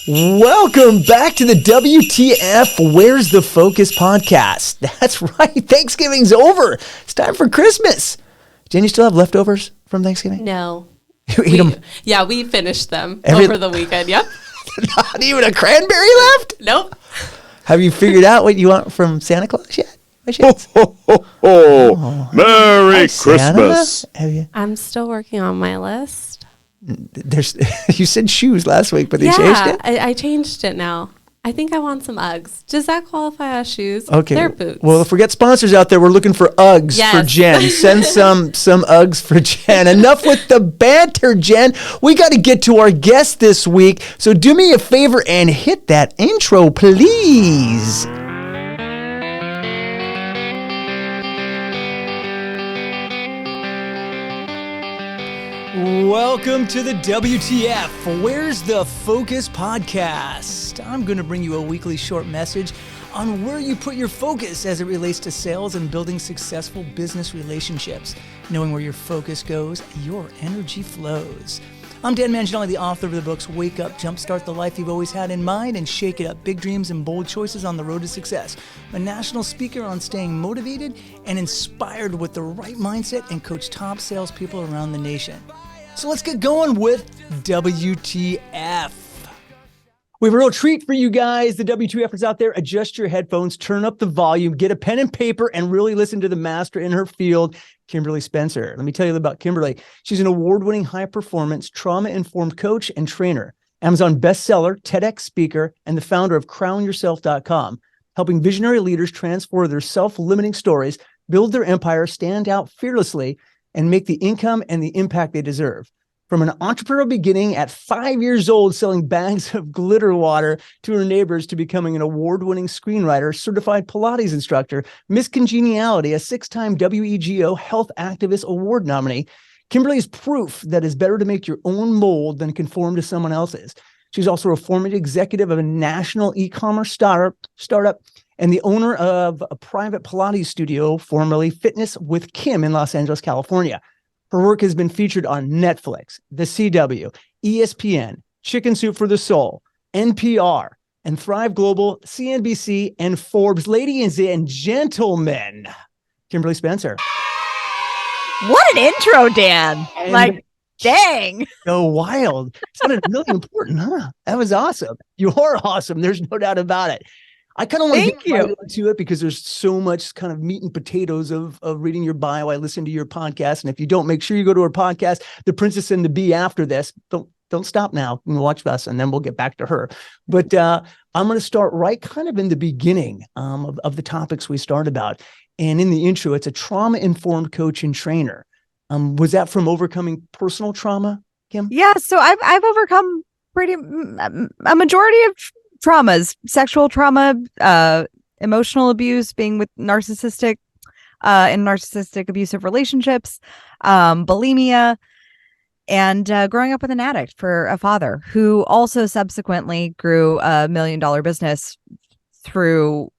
Welcome back to the WTF Where's the Focus podcast. That's right. Thanksgiving's over. It's time for Christmas. Jen, you still have leftovers from Thanksgiving? No. You eat them? Yeah, we finished them over the weekend. Yep. Not even a cranberry left? Nope. Have you figured out what you want from Santa Claus yet? Ho, ho, ho. Merry Christmas. Have you? I'm still working on my list. You said shoes last week, but they changed it? I changed it now. I think I want some Uggs. Does that qualify as shoes? Okay. They're boots. Well, if we get sponsors out there, we're looking for Uggs for Jen. Send some Uggs for Jen. Enough with the banter, Jen. We got to get to our guest this week. So do me a favor and hit that intro, please. Welcome to the WTF Where's the Focus podcast. I'm going to bring you a weekly short message on where you put your focus as it relates to sales and building successful business relationships. Knowing where your focus goes, your energy flows. I'm Dan Manginelli, the author of the books Wake Up, Jumpstart the Life You've Always Had in Mind, and Shake It Up, Big Dreams and Bold Choices on the Road to Success. I'm a national speaker on staying motivated and inspired with the right mindset and coach top salespeople around the nation. So let's get going with WTF. We have a real treat for you guys. The WTFers out there, adjust your headphones, turn up the volume, get a pen and paper, and really listen to the master in her field, Kimberly Spencer. Let me tell you about Kimberly. She's an award-winning high-performance, trauma-informed coach and trainer, Amazon bestseller, TEDx speaker, and the founder of crownyourself.com, helping visionary leaders transform their self-limiting stories, build their empire, stand out fearlessly, and make the income and the impact they deserve. From an entrepreneurial beginning at 5 years old, selling bags of glitter water to her neighbors, to becoming an award-winning screenwriter, certified Pilates instructor, Miss Congeniality, a 6-time WEGO Health Activist Award nominee, Kimberly is proof that it's better to make your own mold than conform to someone else's. She's also a former executive of a national e-commerce startup and the owner of a private Pilates studio, formerly Fitness with Kim in Los Angeles, California. Her work has been featured on Netflix, The CW, ESPN, Chicken Soup for the Soul, NPR, and Thrive Global, CNBC, and Forbes. Ladies and gentlemen, Kimberly Spencer. What an intro, Dan. And dang. So wild. It sounded really important, huh? That was awesome. You are awesome. There's no doubt about it. I kind of want to get right into it because there's so much kind of meat and potatoes of reading your bio. I listen to your podcast, and if you don't, make sure you go to our podcast, The Princess and the Bee, after this. Don't stop now and watch us, and then we'll get back to her. But I'm going to start right kind of in the beginning of the topics we start about. And in the intro, it's a trauma-informed coach and trainer. Was that from overcoming personal trauma, Kim? Yeah, so I've overcome a majority of traumas: sexual trauma, emotional abuse, being with narcissistic abusive relationships, bulimia, and growing up with an addict for a father who also subsequently grew $1 million business through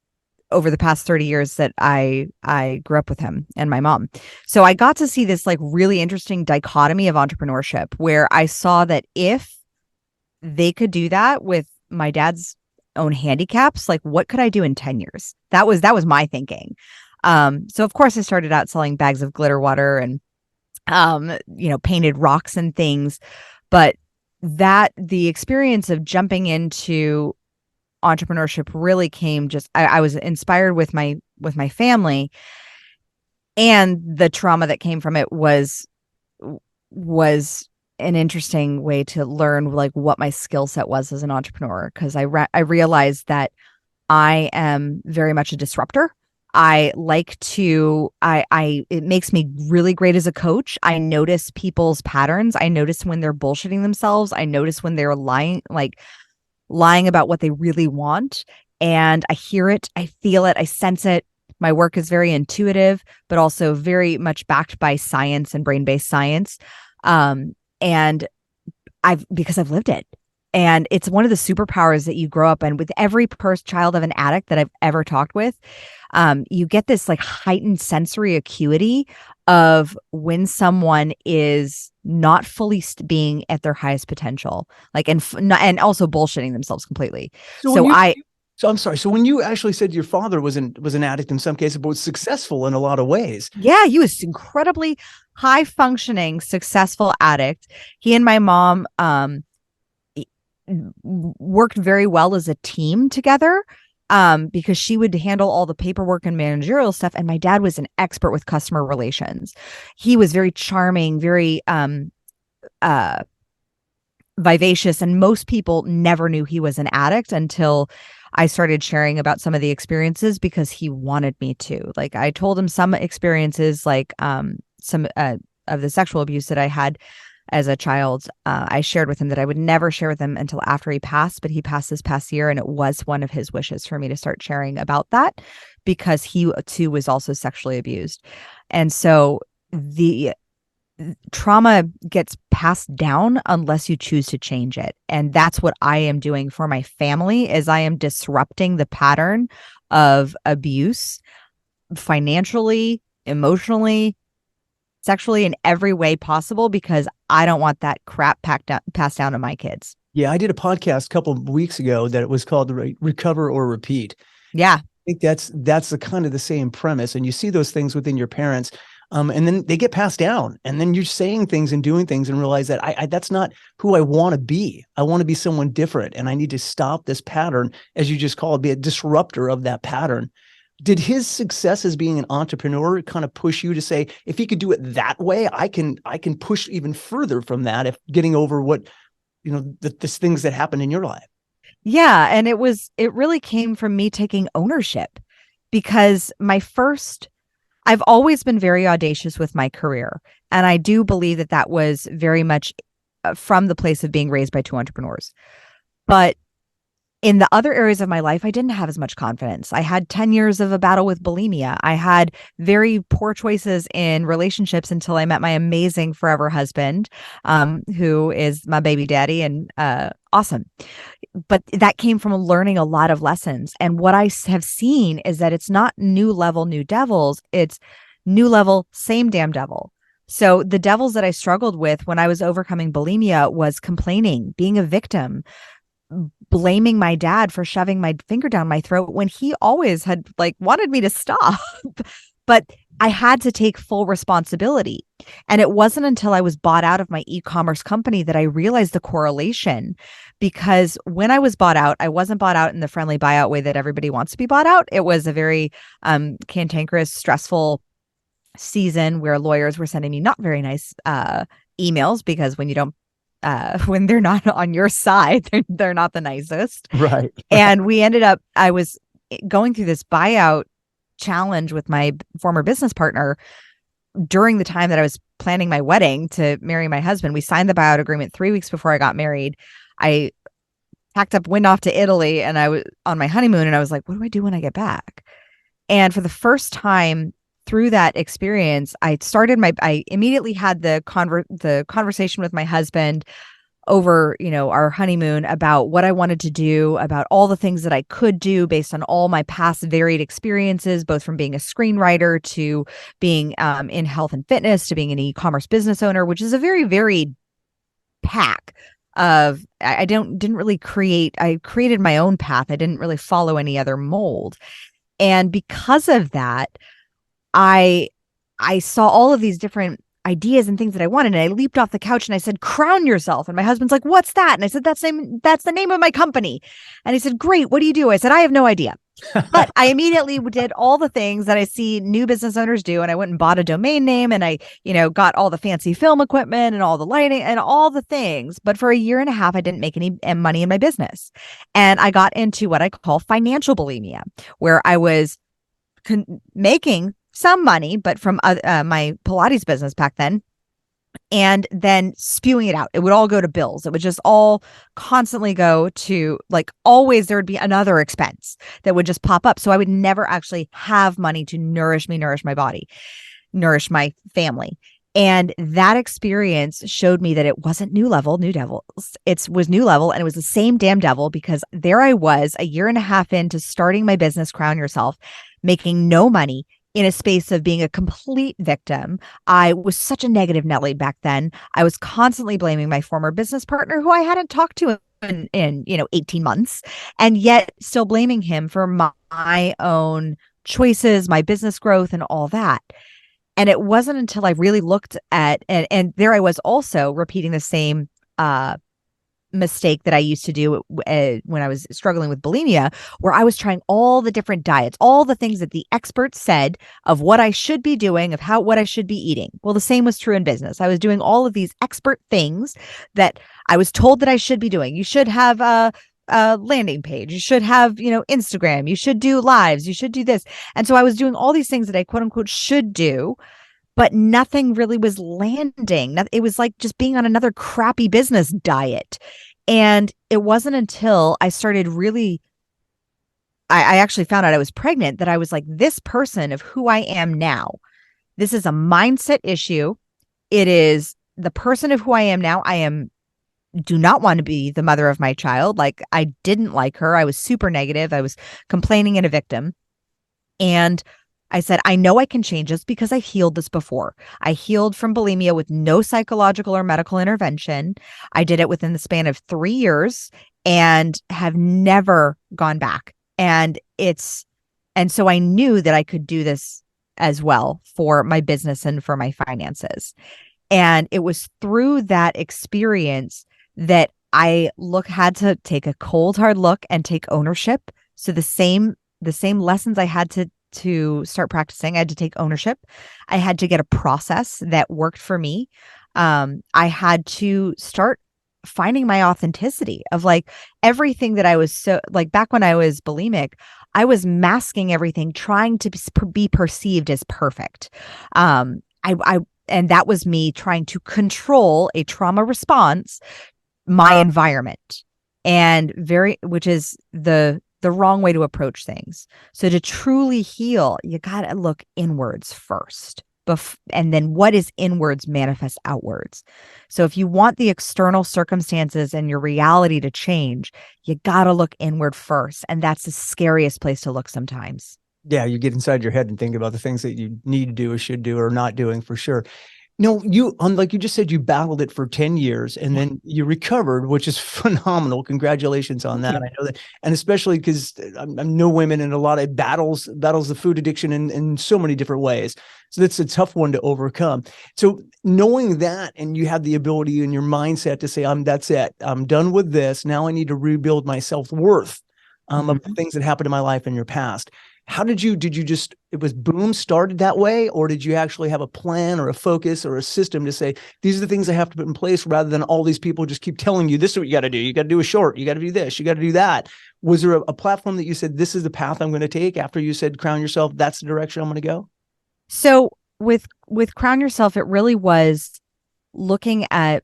over the past 30 years that I grew up with him and my mom. So I got to see this like really interesting dichotomy of entrepreneurship, where I saw that if they could do that with my dad's own handicaps, like what could I do in 10 years? That was my thinking. So of course I started out selling bags of glitter water and, painted rocks and things, but the experience of jumping into entrepreneurship really came I was inspired with my family, and the trauma that came from it was an interesting way to learn like what my skill set was as an entrepreneur, because I realized that I am very much a disruptor. I like to it makes me really great as a coach. I notice people's patterns. I notice when they're bullshitting themselves. I notice when they're lying about what they really want, and I hear it, I feel it, I sense it. My work is very intuitive, but also very much backed by science and brain-based science. And because I've lived it. And it's one of the superpowers that you grow up in. With every child of an addict that I've ever talked with, you get this like heightened sensory acuity of when someone is not fully being at their highest potential, like, and also bullshitting themselves completely. So I'm sorry. So when you actually said your father was an addict in some cases, but was successful in a lot of ways. Yeah, he was incredibly high functioning, successful addict. He and my mom worked very well as a team together, because she would handle all the paperwork and managerial stuff, and my dad was an expert with customer relations. He was very charming, very vivacious, and most people never knew he was an addict until I started sharing about some of the experiences, because he wanted me to. Like, I told him some experiences, like some of the sexual abuse that I had as a child. I shared with him that I would never share with him until after he passed, but he passed this past year, and it was one of his wishes for me to start sharing about that, because he too was also sexually abused. And so the trauma gets passed down unless you choose to change it. And that's what I am doing for my family, is I am disrupting the pattern of abuse financially, emotionally, sexually, in every way possible, because I don't want that crap passed down to my kids. Yeah, I did a podcast a couple of weeks ago that it was called Recover or Repeat. Yeah. I think that's the kind of the same premise. And you see those things within your parents. And then they get passed down, and then you're saying things and doing things and realize that I that's not who I want to be. I want to be someone different, and I need to stop this pattern, as you just called, be a disruptor of that pattern. Did his success as being an entrepreneur kind of push you to say, if he could do it that way, I can push even further from that, if getting over what, the things that happened in your life? Yeah. And it really came from me taking ownership, because I've always been very audacious with my career. And I do believe that was very much from the place of being raised by two entrepreneurs. But in the other areas of my life, I didn't have as much confidence. I had 10 years of a battle with bulimia. I had very poor choices in relationships until I met my amazing forever husband, who is my baby daddy and awesome. But that came from learning a lot of lessons. And what I have seen is that it's not new level, new devils. It's new level, same damn devil. So the devils that I struggled with when I was overcoming bulimia was complaining, being a victim, blaming my dad for shoving my finger down my throat when he always had wanted me to stop. But I had to take full responsibility. And it wasn't until I was bought out of my e-commerce company that I realized the correlation, because when I was bought out, I wasn't bought out in the friendly buyout way that everybody wants to be bought out. It was a very cantankerous, stressful season where lawyers were sending me not very nice emails, because when you don't when they're not on your side, they're not the nicest. Right. And I was going through this buyout challenge with my former business partner during the time that I was planning my wedding to marry my husband. We signed the buyout agreement 3 weeks before I got married. I packed up, went off to Italy, and I was on my honeymoon, and I was like, what do I do when I get back? And for the first time through that experience, I immediately had the conversation with my husband over, our honeymoon about what I wanted to do, about all the things that I could do based on all my past varied experiences, both from being a screenwriter to being in health and fitness to being an e-commerce business owner, which is a very varied pack of, I created my own path. I didn't really follow any other mold. And because of that, I saw all of these different ideas and things that I wanted. And I leaped off the couch and I said, crown yourself. And my husband's like, what's that? And I said, that's the name of my company. And he said, great. What do you do? I said, I have no idea. But I immediately did all the things that I see new business owners do. And I went and bought a domain name, and I, got all the fancy film equipment and all the lighting and all the things. But for a year and a half, I didn't make any money in my business. And I got into what I call financial bulimia, where I was making some money, but from my Pilates business back then, and then spewing it out. It would all go to bills. It would just all constantly go to, always there would be another expense that would just pop up. So I would never actually have money to nourish my body, nourish my family. And that experience showed me that it wasn't new level, new devils. It was new level, and it was the same damn devil, because there I was a year and a half into starting my business, Crown Yourself, making no money, in a space of being a complete victim. I was such a negative Nelly back then. I was constantly blaming my former business partner who I hadn't talked to in 18 months, and yet still blaming him for my own choices, my business growth, and all that. And it wasn't until I really looked at, and there I was also repeating the same mistake that I used to do when I was struggling with bulimia, where I was trying all the different diets, all the things that the experts said of what I should be doing, of what I should be eating. Well, the same was true in business. I was doing all of these expert things that I was told that I should be doing. You should have a landing page. You should have, Instagram. You should do lives. You should do this. And so I was doing all these things that I quote unquote should do, but nothing really was landing. It was like just being on another crappy business diet. And it wasn't until I started I actually found out I was pregnant that I was like, this person of who I am now, this is a mindset issue. It is the person of who I am now. Do not want to be the mother of my child. Like, I didn't like her. I was super negative. I was complaining and a victim. And I said, I know I can change this because I've healed this before. I healed from bulimia with no psychological or medical intervention. I did it within the span of 3 years and have never gone back. And so I knew that I could do this as well for my business and for my finances. And it was through that experience that I had to take a cold, hard look and take ownership. So the same lessons I had to start practicing, I had to take ownership. I had to get a process that worked for me. I had to start finding my authenticity of like everything that I was so like back when I was bulimic, I was masking everything, trying to be perceived as perfect. And that was me trying to control a trauma response, my environment, which is the wrong way to approach things. So to truly heal, you got to look inwards first. And then what is inwards manifests outwards. So if you want the external circumstances and your reality to change, you got to look inward first. And that's the scariest place to look sometimes. Yeah, you get inside your head and think about the things that you need to do or should do or not doing for sure. No, like you just said, you battled it for 10 years and then you recovered, which is phenomenal. Congratulations on that. I know that. And especially because I know women in a lot of battles the food addiction in so many different ways. So that's a tough one to overcome. So knowing that, and you have the ability in your mindset to say, that's it. I'm done with this. Now I need to rebuild my self-worth of the things that happened in my life in your past. How did you just, it was boom, started that way? Or did you actually have a plan or a focus or a system to say, these are the things I have to put in place rather than all these people just keep telling you, this is what you got to do. You got to do a short. You got to do this. You got to do that. Was there a platform that you said, this is the path I'm going to take after you said, crown yourself, that's the direction I'm going to go? So with Crown Yourself, it really was looking at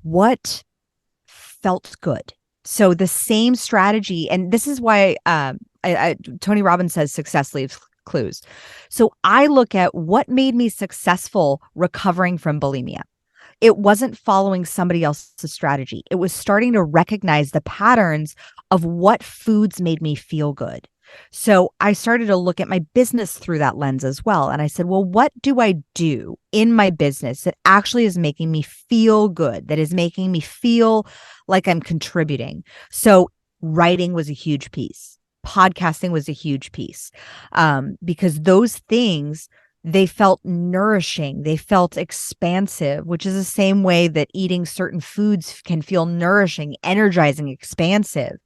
what felt good. So the same strategy, and this is why Tony Robbins says success leaves clues. So I look at what made me successful recovering from bulimia. It wasn't following somebody else's strategy. It was starting to recognize the patterns of what foods made me feel good. So I started to look at my business through that lens as well. And I said, well, what do I do in my business that actually is making me feel good, that is making me feel like I'm contributing? So writing was a huge piece. Podcasting was a huge piece, because those things, they felt nourishing. They felt expansive, which is the same way that eating certain foods can feel nourishing, energizing, expansive.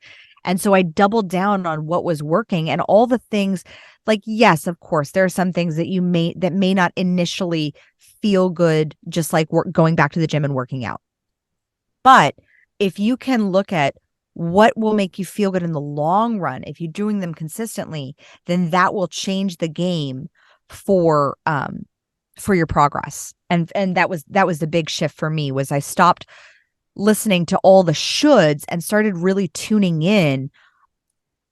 And so I doubled down on what was working, and all the things, like, yes, of course, there are some things that may not initially feel good, just like going back to the gym and working out. But if you can look at what will make you feel good in the long run, if you're doing them consistently, then that will change the game for your progress. And that was the big shift for me, was I stopped listening to all the shoulds and started really tuning in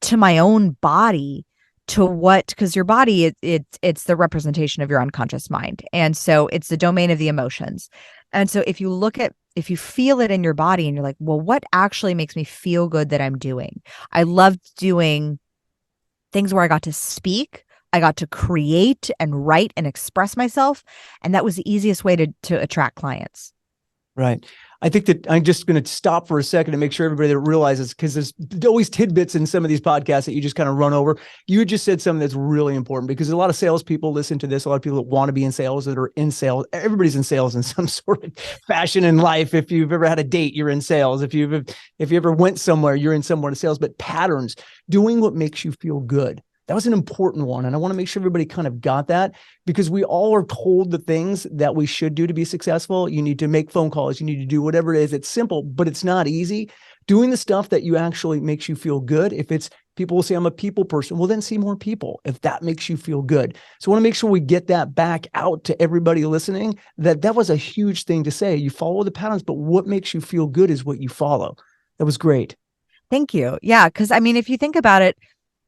to my own body, because your body, it's the representation of your unconscious mind. And so it's the domain of the emotions. And so if you feel it in your body and you're like, well, what actually makes me feel good that I'm doing? I loved doing things where I got to speak, I got to create and write and express myself. And that was the easiest way to attract clients. Right. I think that I'm just going to stop for a second to make sure everybody that realizes, because there's always tidbits in some of these podcasts that you just kind of run over. You just said something that's really important, because a lot of salespeople listen to this. A lot of people that want to be in sales, that are in sales. Everybody's in sales in some sort of fashion in life. If you've ever had a date, you're in sales. If you ever went somewhere, you're in somewhere to sales. But patterns, doing what makes you feel good. That was an important one. And I want to make sure everybody kind of got that, because we all are told the things that we should do to be successful. You need to make phone calls. You need to do whatever it is. It's simple, but it's not easy. Doing the stuff that you actually makes you feel good. If it's, people will say, I'm a people person. Well, then see more people if that makes you feel good. So I want to make sure we get that back out to everybody listening, that was a huge thing to say. You follow the patterns, but what makes you feel good is what you follow. That was great. Thank you. Yeah. Because I mean, if you think about it,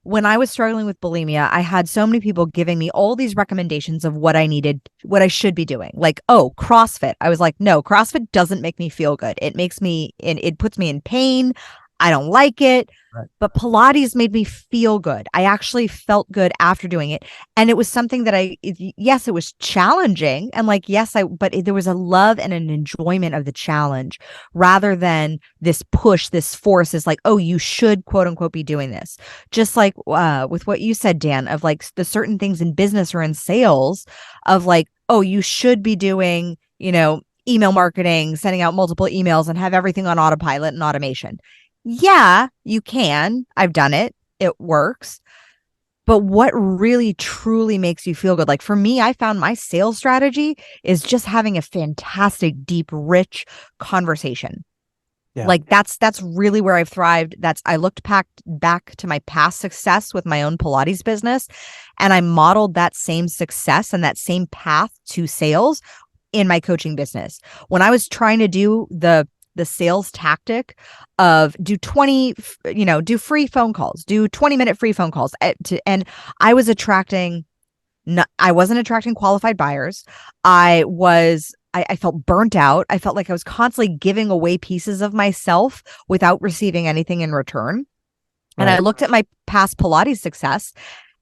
when I was struggling with bulimia, I had so many people giving me all these recommendations of what I needed, what I should be doing. Like, oh, CrossFit. I was like, no, CrossFit doesn't make me feel good. It puts me in pain. I don't like it. Right. But Pilates made me feel good. I actually felt good after doing it. And it was something that yes, it was challenging. And like, yes, but there was a love and an enjoyment of the challenge, rather than this push, this force is like, oh, you should quote unquote be doing this. Just like with what you said, Dan, of like the certain things in business or in sales of like, oh, you should be doing, email marketing, sending out multiple emails and have everything on autopilot and automation. Yeah, you can. I've done it. It works. But what really truly makes you feel good? Like for me, I found my sales strategy is just having a fantastic, deep, rich conversation. Yeah. Like that's really where I've thrived. I looked back to my past success with my own Pilates business, and I modeled that same success and that same path to sales in my coaching business. When I was trying to do the sales tactic of do free phone calls, do 20-minute free phone calls and I wasn't attracting qualified buyers. I felt burnt out. I felt like I was constantly giving away pieces of myself without receiving anything in return. Right. And I looked at my past Pilates success.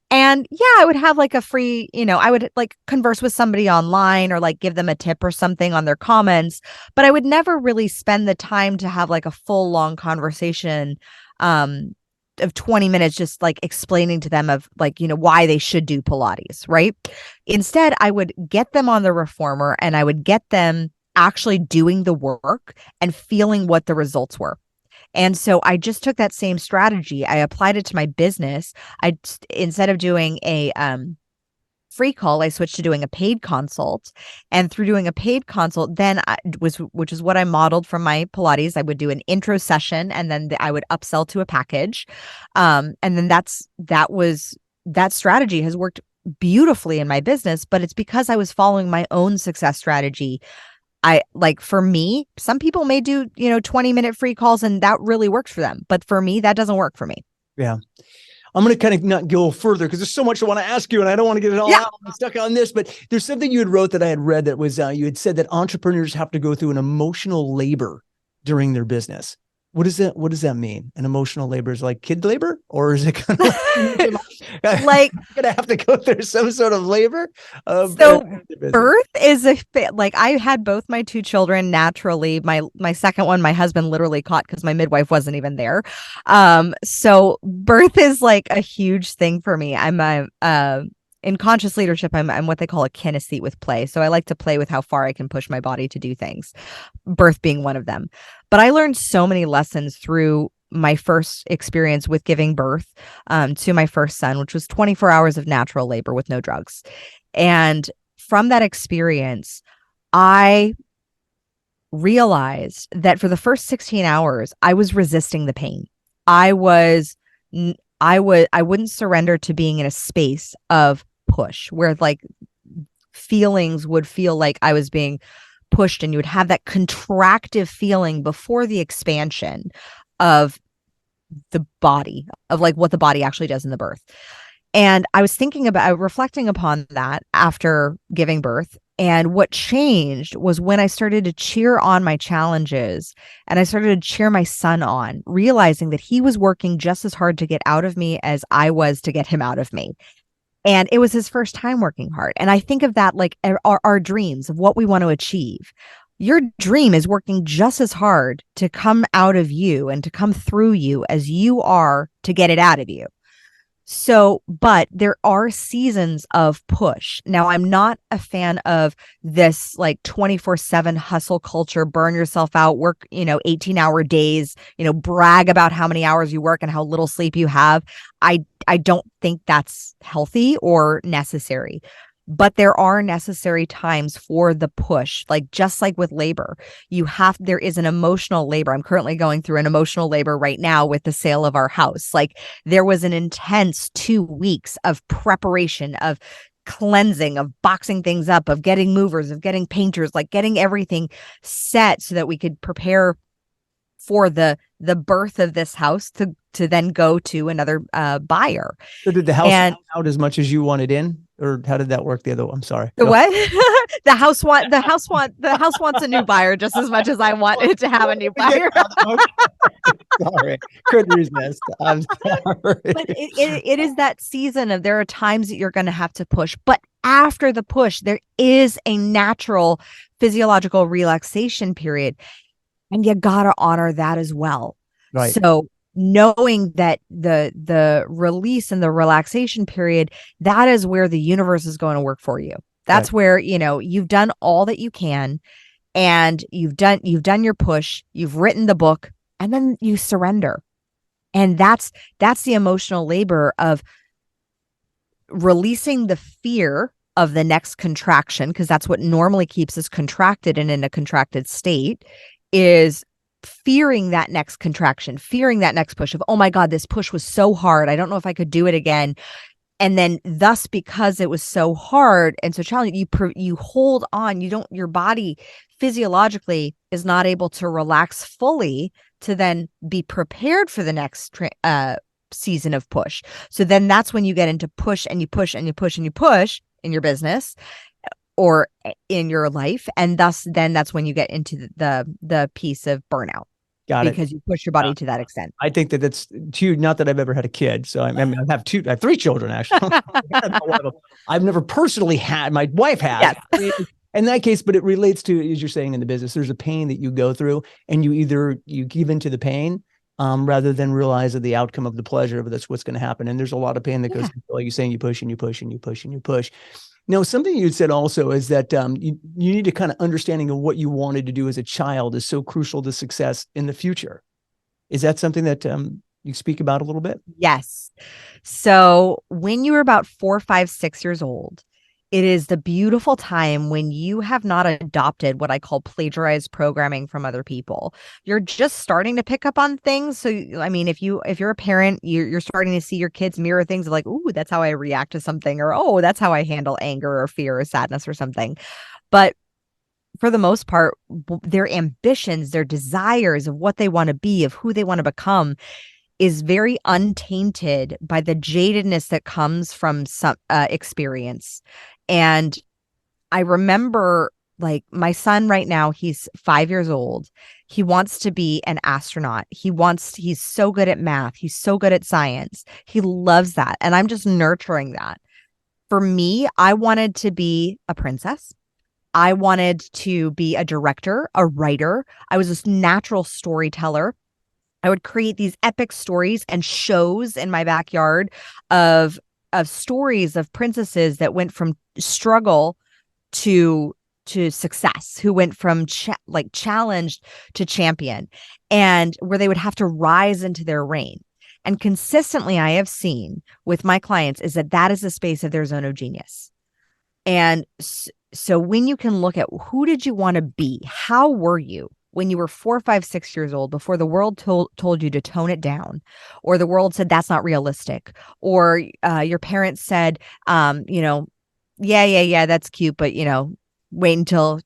And yeah, I would have like a free, I would like converse with somebody online or like give them a tip or something on their comments, but I would never really spend the time to have like a full long conversation of 20 minutes, just like explaining to them of like, why they should do Pilates, right? Instead, I would get them on the reformer and I would get them actually doing the work and feeling what the results were. And so I just took that same strategy. I applied it to my business. Instead of doing a free call, I switched to doing a paid consult. And through doing a paid consult, then which is what I modeled from my Pilates. I would do an intro session, and then I would upsell to a package. And then that strategy has worked beautifully in my business, but it's because I was following my own success strategy. For me, some people may do, 20-minute free calls and that really works for them. But for me, that doesn't work for me. Yeah. I'm going to kind of not go further because there's so much I want to ask you and I don't want to get it all out. I'm stuck on this, but there's something you had wrote that I had read that was, you had said that entrepreneurs have to go through an emotional labor during their business. What does that mean? An emotional labor is like kid labor, or is it kind of like gonna have to go through some sort of labor? So birth is like I had both my two children naturally. My second one, my husband literally caught because my midwife wasn't even there. So birth is like a huge thing for me. I'm in conscious leadership, I'm what they call a kinesthete with play. So I like to play with how far I can push my body to do things, birth being one of them. But I learned so many lessons through my first experience with giving birth to my first son, which was 24 hours of natural labor with no drugs. And from that experience, I realized that for the first 16 hours, I was resisting the pain. I wouldn't surrender to being in a space of push where like feelings would feel like I was being pushed, and you would have that contractive feeling before the expansion of the body, of like what the body actually does in the birth. And I was reflecting upon that after giving birth. And what changed was when I started to cheer on my challenges and I started to cheer my son on, realizing that he was working just as hard to get out of me as I was to get him out of me. And it was his first time working hard. And I think of that like our dreams of what we want to achieve. Your dream is working just as hard to come out of you and to come through you as you are to get it out of you. So, but there are seasons of push. Now, I'm not a fan of this like 24/7 hustle culture, burn yourself out, work, 18-hour days, brag about how many hours you work and how little sleep you have. I don't think that's healthy or necessary. But there are necessary times for the push, like just like with labor, there is an emotional labor. I'm currently going through an emotional labor right now with the sale of our house. Like there was an intense 2 weeks of preparation, of cleansing, of boxing things up, of getting movers, of getting painters, like getting everything set so that we could prepare for the birth of this house to then go to another buyer. So did the house rent out as much as you wanted in, or how did that work the other way? I'm sorry. The what? the house wants a new buyer just as much as I want it to have a new buyer. Sorry, couldn't resist. I'm sorry. But it is that season of there are times that you're going to have to push, but after the push, there is a natural physiological relaxation period. And you gotta honor that as well. Right. So knowing that the release and the relaxation period, that is where the universe is going to work for you. That's where, you've done all that you can, and you've done your push, you've written the book, and then you surrender. And that's the emotional labor of releasing the fear of the next contraction, because that's what normally keeps us contracted and in a contracted state, is fearing that next contraction, fearing that next push of, oh my God, this push was so hard. I don't know if I could do it again. And then thus, because it was so hard and so challenging, you hold on, your body physiologically is not able to relax fully to then be prepared for the next season of push. So then that's when you get into push and you push and you push and you push in your business or in your life. And thus then that's when you get into the piece of burnout. Got it. Because you push your body to that extent. I think that that's huge. Not that I've ever had a kid. So I have 3 children, actually. I've never personally had, my wife has. Yes. In that case, but it relates to, as you're saying in the business, there's a pain that you go through and you give into the pain rather than realize that the outcome of the pleasure of that's what's going to happen. And there's a lot of pain that goes, like you're saying, you push and you push and you push and you push. Now, something you said also is that you need to kind of understanding of what you wanted to do as a child is so crucial to success in the future. Is that something that you speak about a little bit? Yes. So when you were about 4, 5, 6 years old, it is the beautiful time when you have not adopted what I call plagiarized programming from other people. You're just starting to pick up on things. So, I mean, if you're a parent, you're starting to see your kids mirror things like, ooh, that's how I react to something, or, oh, that's how I handle anger or fear or sadness or something. But for the most part, their ambitions, their desires of what they want to be, of who they want to become, is very untainted by the jadedness that comes from some experience. And I remember, like, my son right now, he's 5 years old. He wants to be an astronaut. He's so good at math. He's so good at science. He loves that. And I'm just nurturing that. For me, I wanted to be a princess. I wanted to be a director, a writer. I was this natural storyteller. I would create these epic stories and shows in my backyard of stories of princesses that went from struggle to success, who went from challenged to champion, and where they would have to rise into their reign. And consistently, I have seen with my clients is that is a space of their zone of genius. And so when you can look at who did you want to be, how were you when you were 4, 5, 6 years old, before the world told you to tone it down, or the world said that's not realistic, or your parents said, yeah, that's cute, but wait until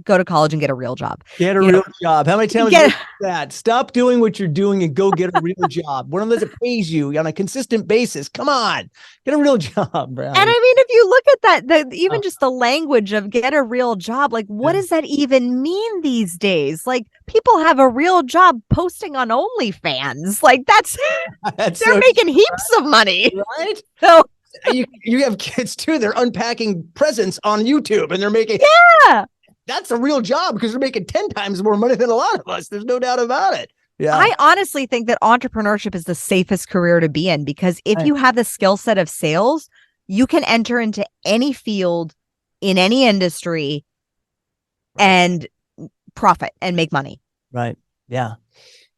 go to college and get a real job. Get a real job. How many times you that? Stop doing what you're doing and go get a real job. One of those that pays you on a consistent basis. Come on, get a real job, bro. And I mean, if you look at that, even just the language of get a real job, like what does that even mean these days? Like people have a real job posting on OnlyFans. Like they're making heaps of money, right? So You have kids too. They're unpacking presents on YouTube and they're making, Yeah. that's a real job because they're making 10 times more money than a lot of us. There's no doubt about it. Yeah. I honestly think that entrepreneurship is the safest career to be in, because if you have the skill set of sales, you can enter into any field in any industry and profit and make money. Right. Yeah.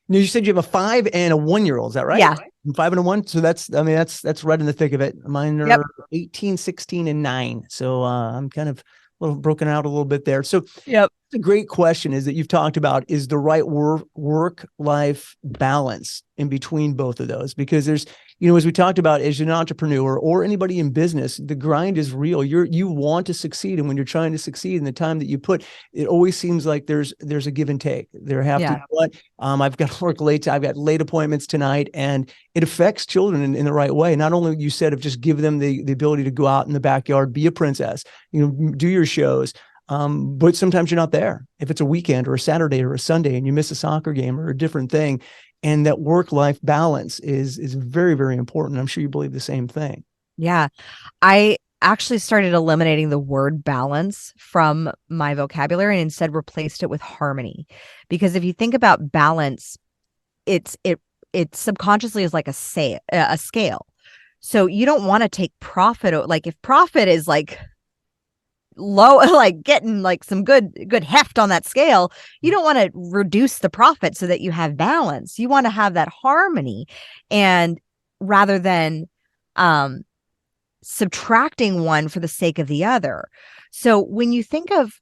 Now, you said you have a 5 and a 1-year-old. Is that right? Yeah. 5 and a 1. So that's right in the thick of it. Mine are 18, 16, and 9. So I'm kind of a little broken out a little bit there. So the great question is that you've talked about is the right work-life balance in between both of those, because there's, as we talked about, as an entrepreneur or anybody in business, the grind is real. You want to succeed. And when you're trying to succeed in the time that you put, it always seems like there's a give and take. There have to be what, I've got to work late. I've got late appointments tonight, and it affects children in the right way. Not only you said of just give them the ability to go out in the backyard, be a princess, do your shows. But sometimes you're not there. If it's a weekend or a Saturday or a Sunday and you miss a soccer game or a different thing, and that work-life balance is very, very important. I'm sure you believe the same thing. Yeah. I actually started eliminating the word balance from my vocabulary and instead replaced it with harmony. Because if you think about balance, it subconsciously is like a scale. So you don't want to take profit. Like if profit is like low, like getting like some good heft on that scale, you don't want to reduce the profit so that you have balance. You want to have that harmony, and rather than subtracting one for the sake of the other. So when you think of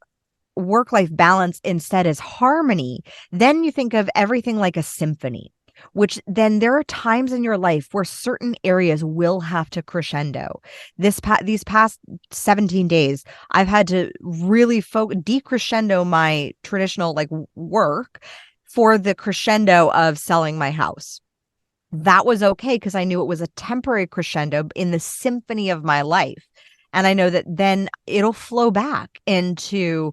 work-life balance instead as harmony, then you think of everything like a symphony, which then there are times in your life where certain areas will have to crescendo. These past 17 days, I've had to really decrescendo my traditional like work for the crescendo of selling my house. That was okay because I knew it was a temporary crescendo in the symphony of my life. And I know that then it'll flow back into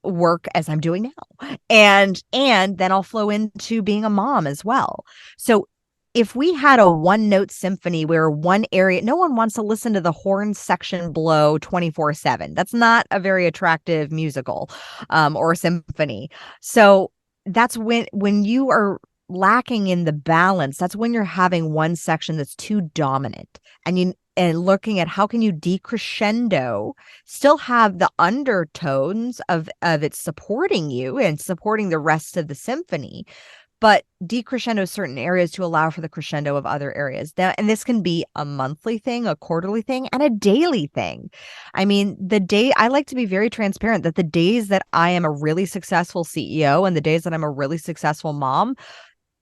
work as I'm doing now. And then I'll flow into being a mom as well. So if we had a one-note symphony where one area, no one wants to listen to the horn section blow 24/7. That's not a very attractive musical or symphony. So that's when you are lacking in the balance, that's when you're having one section that's too dominant, and looking at how can you decrescendo, still have the undertones of it supporting you and supporting the rest of the symphony, but decrescendo certain areas to allow for the crescendo of other areas. And this can be a monthly thing, a quarterly thing, and a daily thing. I mean, I like to be very transparent that the days that I am a really successful CEO and the days that I'm a really successful mom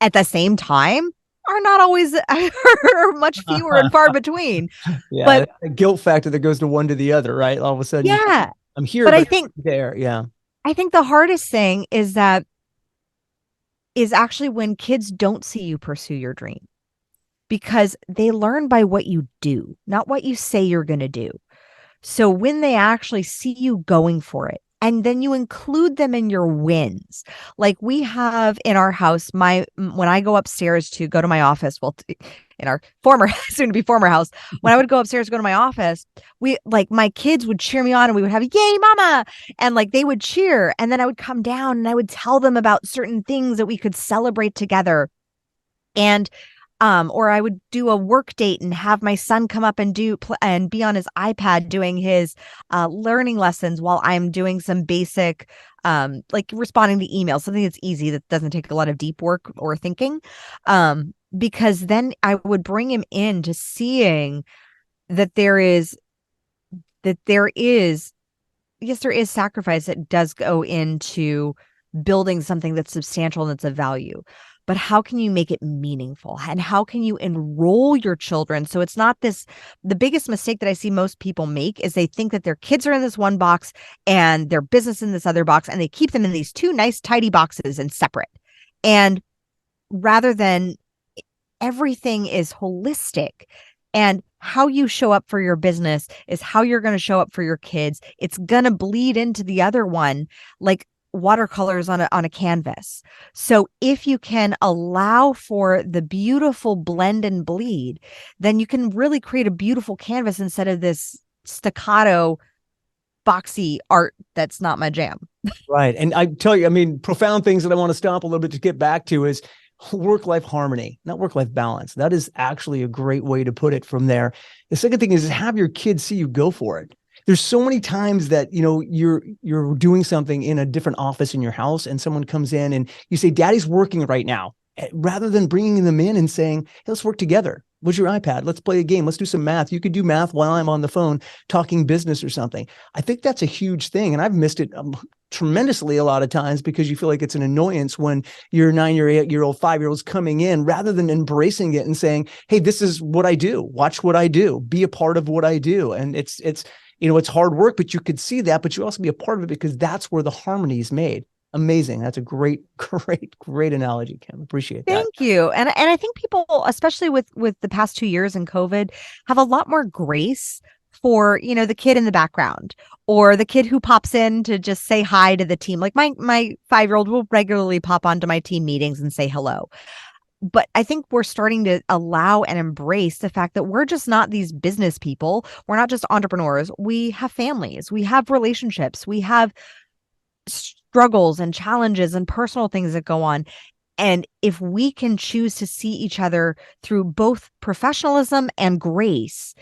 at the same time are not always are much fewer and far between. Yeah, but a guilt factor that goes to one to the other, right? All of a sudden, I'm here, but I think there, I think the hardest thing is actually when kids don't see you pursue your dream, because they learn by what you do, not what you say you're going to do. So when they actually see you going for it, and then you include them in your wins. Like we have in our house, when I go upstairs to go to my office, in our soon to be former house, when I would go upstairs to go to my office, my kids would cheer me on and we would have yay mama. And like they would cheer. And then I would come down and I would tell them about certain things that we could celebrate together. And or I would do a work date and have my son come up and and be on his iPad doing his learning lessons while I'm doing some basic, like responding to emails, something that's easy that doesn't take a lot of deep work or thinking. Because then I would bring him into seeing that there is, yes, there is sacrifice that does go into building something that's substantial and that's of value. But how can you make it meaningful? And how can you enroll your children? So it's not the biggest mistake that I see most people make is they think that their kids are in this one box and their business in this other box, and they keep them in these two nice, tidy boxes and separate. And rather than everything is holistic, and how you show up for your business is how you're going to show up for your kids. It's going to bleed into the other one. Like watercolors on a canvas. So if you can allow for the beautiful blend and bleed, then you can really create a beautiful canvas instead of this staccato boxy art that's not my jam. Right. And I tell you, I mean, profound things that I want to stop a little bit to get back to is work-life harmony, not work-life balance. That is actually a great way to put it from there. The second thing is have your kids see you go for it. There's so many times that, you know, you're doing something in a different office in your house and someone comes in and you say, Daddy's working right now, rather than bringing them in and saying, hey, let's work together. What's your iPad? Let's play a game. Let's do some math. You could do math while I'm on the phone talking business or something. I think that's a huge thing. And I've missed it tremendously a lot of times because you feel like it's an annoyance when your 9-year, 8-year-old, 5-year-old's coming in rather than embracing it and saying, hey, this is what I do. Watch what I do. Be a part of what I do. And it's you know, it's hard work, but you could see that, but you also be a part of it because that's where the harmony is made. Amazing. That's a great analogy, Kim. Appreciate that. Thank you. And I think people, especially with the past 2 years in COVID, have a lot more grace for, you know, the kid in the background or the kid who pops in to just say hi to the team. Like my 5-year-old will regularly pop onto my team meetings and say hello. But I think we're starting to allow and embrace the fact that we're just not these business people. We're not just entrepreneurs. We have families. We have relationships. We have struggles and challenges and personal things that go on. And if we can choose to see each other through both professionalism and grace,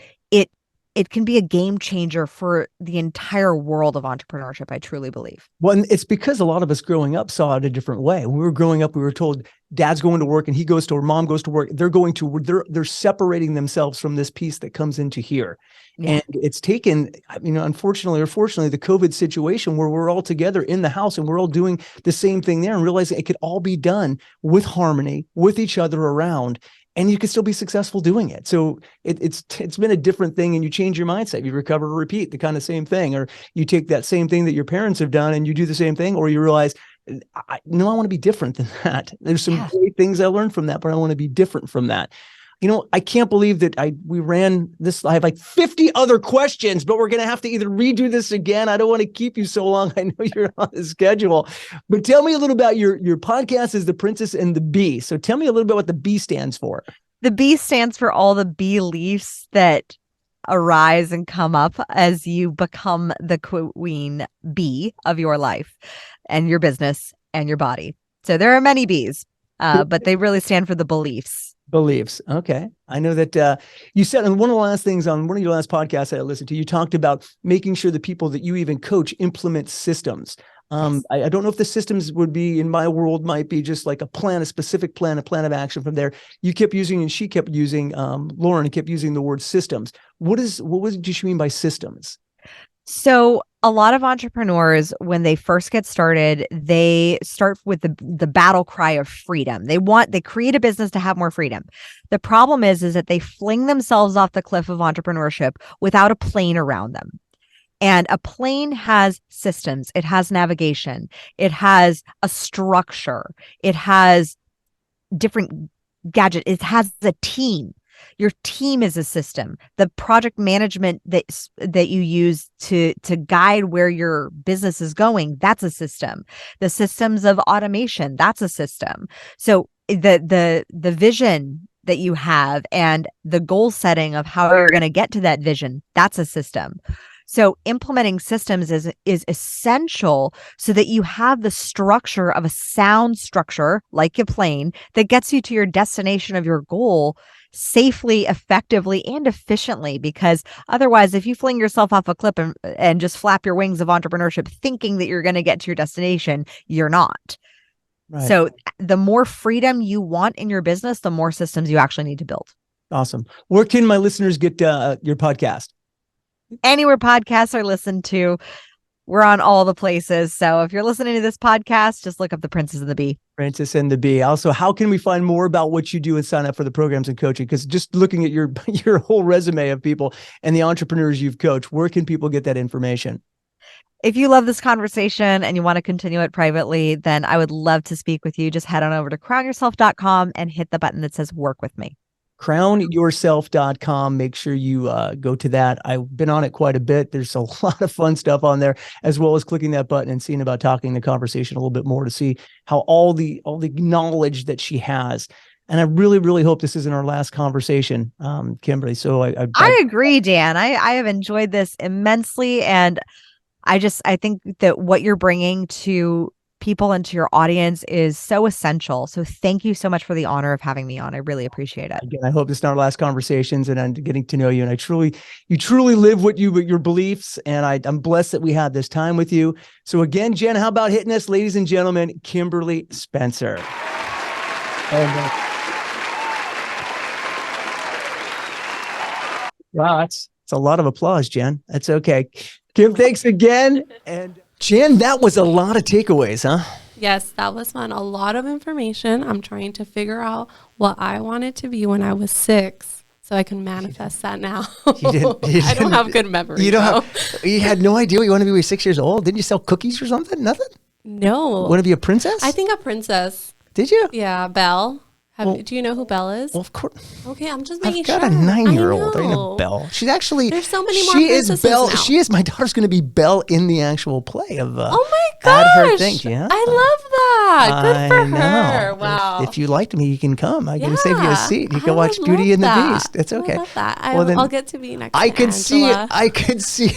it can be a game changer for the entire world of entrepreneurship, I truly believe. Well, and it's because a lot of us growing up saw it a different way. When we were growing up, we were told dad's going to work and he goes to, or mom goes to work. They're separating themselves from this piece that comes into here. Yeah. And it's taken, you know, unfortunately or fortunately, the COVID situation where we're all together in the house and we're all doing the same thing there and realizing it could all be done with harmony, with each other around. And you can still be successful doing it. So it's been a different thing, and you change your mindset. You recover or repeat the kind of same thing, or you take that same thing that your parents have done and you do the same thing, or you realize, I want to be different than that. There's some great things I learned from that, but I want to be different from that. You know, I can't believe that we ran this. I have like 50 other questions, but we're going to have to either redo this again. I don't want to keep you so long. I know you're on the schedule, but tell me a little about your podcast is The Princess and the Bee. So tell me a little bit what the B stands for. The B stands for all the beliefs that arise and come up as you become the queen bee of your life and your business and your body. So there are many B's, but they really stand for the beliefs. Beliefs. Okay. I know that you said on one of the last things on one of your last podcasts that I listened to, you talked about making sure the people that you even coach implement systems. Yes. I don't know if the systems would be in my world might be just like a plan, a specific plan, a plan of action from there. You kept using, and she kept using, Lauren kept using the word systems. What did she mean by systems? So a lot of entrepreneurs, when they first get started, they start with the battle cry of freedom. They create a business to have more freedom. The problem is that they fling themselves off the cliff of entrepreneurship without a plane around them. And a plane has systems. It has navigation. It has a structure. It has different gadgets. It has a team. Your team is a system. The project management that you use to guide where your business is going, that's a system. The systems of automation, that's a system. So the vision that you have and the goal setting of how you're going to get to that vision, that's a system. So implementing systems is essential so that you have the structure of a sound structure, like a plane, that gets you to your destination of your goal safely, effectively, and efficiently. Because otherwise, if you fling yourself off a cliff and just flap your wings of entrepreneurship thinking that you're going to get to your destination, you're not. Right. So the more freedom you want in your business, the more systems you actually need to build. Awesome. Where can my listeners get your podcast? Anywhere podcasts are listened to. We're on all the places. So if you're listening to this podcast, just look up The Princess and the Bee. Princess and the Bee. Also, how can we find more about what you do and sign up for the programs and coaching? Because just looking at your whole resume of people and the entrepreneurs you've coached, where can people get that information? If you love this conversation and you want to continue it privately, then I would love to speak with you. Just head on over to crownyourself.com and hit the button that says work with me. crownyourself.com. Make sure you go to that. I've been on it quite a bit. There's a lot of fun stuff on there, as well as clicking that button and seeing about talking the conversation a little bit more to see how all the knowledge that she has. And I really, really hope this isn't our last conversation, Kimberly. So I agree, Dan. I have enjoyed this immensely. And I think that what you're bringing to people and to your audience is so essential. So thank you so much for the honor of having me on. I really appreciate it. Again, I hope this is not our last conversations, and I'm getting to know you. And you truly live your beliefs. And I'm blessed that we had this time with you. So again, Jen, how about hitting us, ladies and gentlemen, Kimberly Spencer. Wow, it's a lot of applause, Jen. That's okay. Kim, thanks again. And Jen, that was a lot of takeaways, huh? Yes, that was fun. A lot of information. I'm trying to figure out what I wanted to be when I was 6 so I can manifest that now. I don't have good memory. You had no idea what you wanted to be when you were 6 years old? Didn't you sell cookies or something? Nothing? No. Want to be a princess? I think a princess. Did you? Yeah, Belle. Do you know who Belle is? Well, of course. Okay, I'm just making sure. I've got a 9-year-old. I know Belle. She's actually. There's so many more princesses now. She is. My daughter's going to be Belle in the actual play of. Oh my gosh! Her thing. Yeah. I love that. Good for her. Wow. If you liked me, you can come. I can save you a seat. You can watch Beauty and the Beast. It's okay. I love that. I'll get to be next. I could see it. I could see.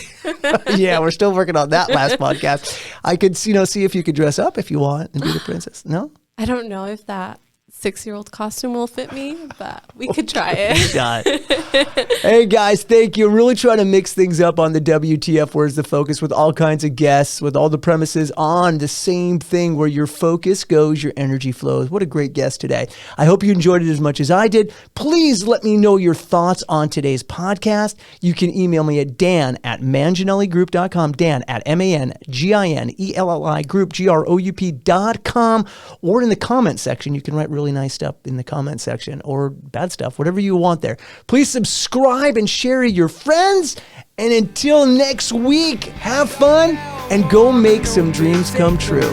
Yeah, we're still working on that last podcast. I could see if you could dress up if you want and be the princess. No. I don't know if that 6-year-old costume will fit me, but we could try it. Hey guys, thank you. I'm really trying to mix things up on the WTF Where's the Focus with all kinds of guests, with all the premises on the same thing. Where your focus goes, your energy flows. What a great guest today. I hope you enjoyed it as much as I did. Please let me know your thoughts on today's podcast. You can email me at dan@manginelligroup.com, dan@manginelli group, group.com, or in the comment section. You can write really nice stuff in the comment section, or bad stuff, whatever you want there. Please subscribe and share with your friends. And until next week, have fun and go make some dreams come true.